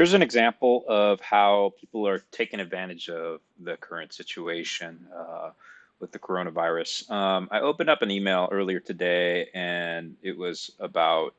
Here's an example of how people are taking advantage of the current situation with the coronavirus. I opened up an email earlier today, and it was about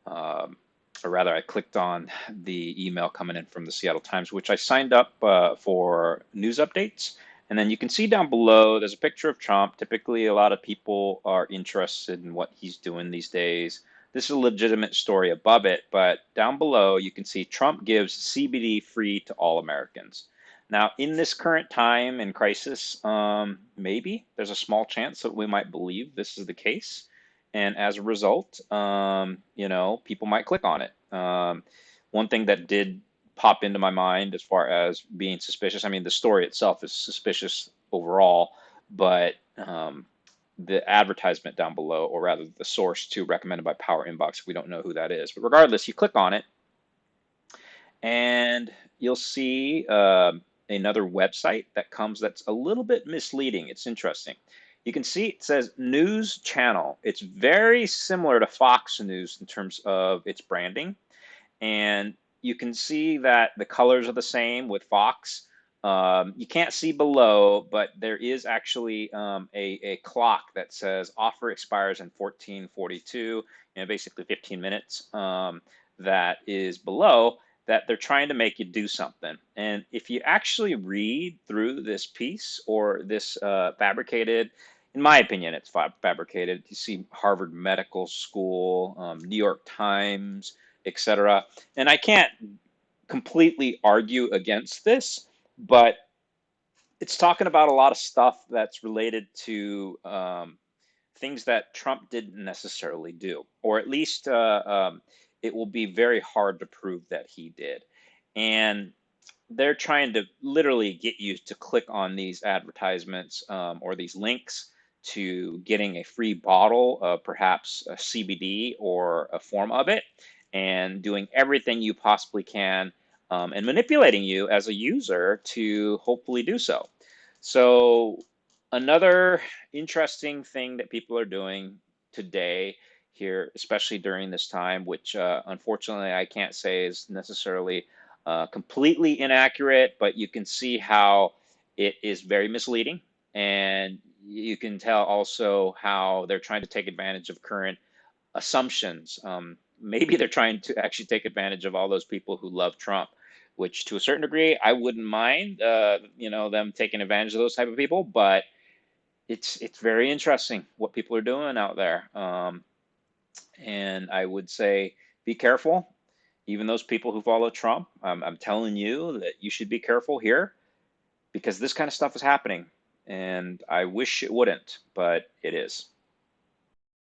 um, or rather, I clicked on the email coming in from the Seattle Times, which I signed up for news updates. And then you can see down below, there's a picture of Trump. Typically, a lot of people are interested in what he's doing these days. This is a legitimate story above it, but down below, you can see Trump gives CBD free to all Americans. Now, in this current time and crisis, maybe there's a small chance that we might believe this is the case. And as a result, people might click on it. One thing that did pop into my mind as far as being suspicious, I mean, the story itself is suspicious overall, but the advertisement down below, or rather the source to recommended by Power Inbox, we don't know who that is. But regardless, you click on it and you'll see another website that comes that's a little bit misleading. It's interesting. You can see it says news channel. It's very similar to Fox News in terms of its branding. And you can see that the colors are the same with Fox. You can't see below, but there is actually a clock that says offer expires in 14:42, basically 15 minutes, that is below that they're trying to make you do something. And if you actually read through this piece or this fabricated, in my opinion, it's fabricated. You see Harvard Medical School, New York Times, etc. And I can't completely argue against this, but it's talking about a lot of stuff that's related to things that Trump didn't necessarily do, or at least it will be very hard to prove that he did. And they're trying to literally get you to click on these advertisements or these links to getting a free bottle of perhaps a CBD or a form of it, and doing everything you possibly can and manipulating you as a user to hopefully do so. So, another interesting thing that people are doing today here, especially during this time, which unfortunately I can't say is necessarily completely inaccurate, but you can see how it is very misleading. And you can tell also how they're trying to take advantage of current assumptions. Maybe they're trying to actually take advantage of all those people who love Trump, which to a certain degree, I wouldn't mind, them taking advantage of those type of people, but it's very interesting what people are doing out there. And I would say be careful. Even those people who follow Trump, I'm telling you that you should be careful here because this kind of stuff is happening. And I wish it wouldn't, but it is.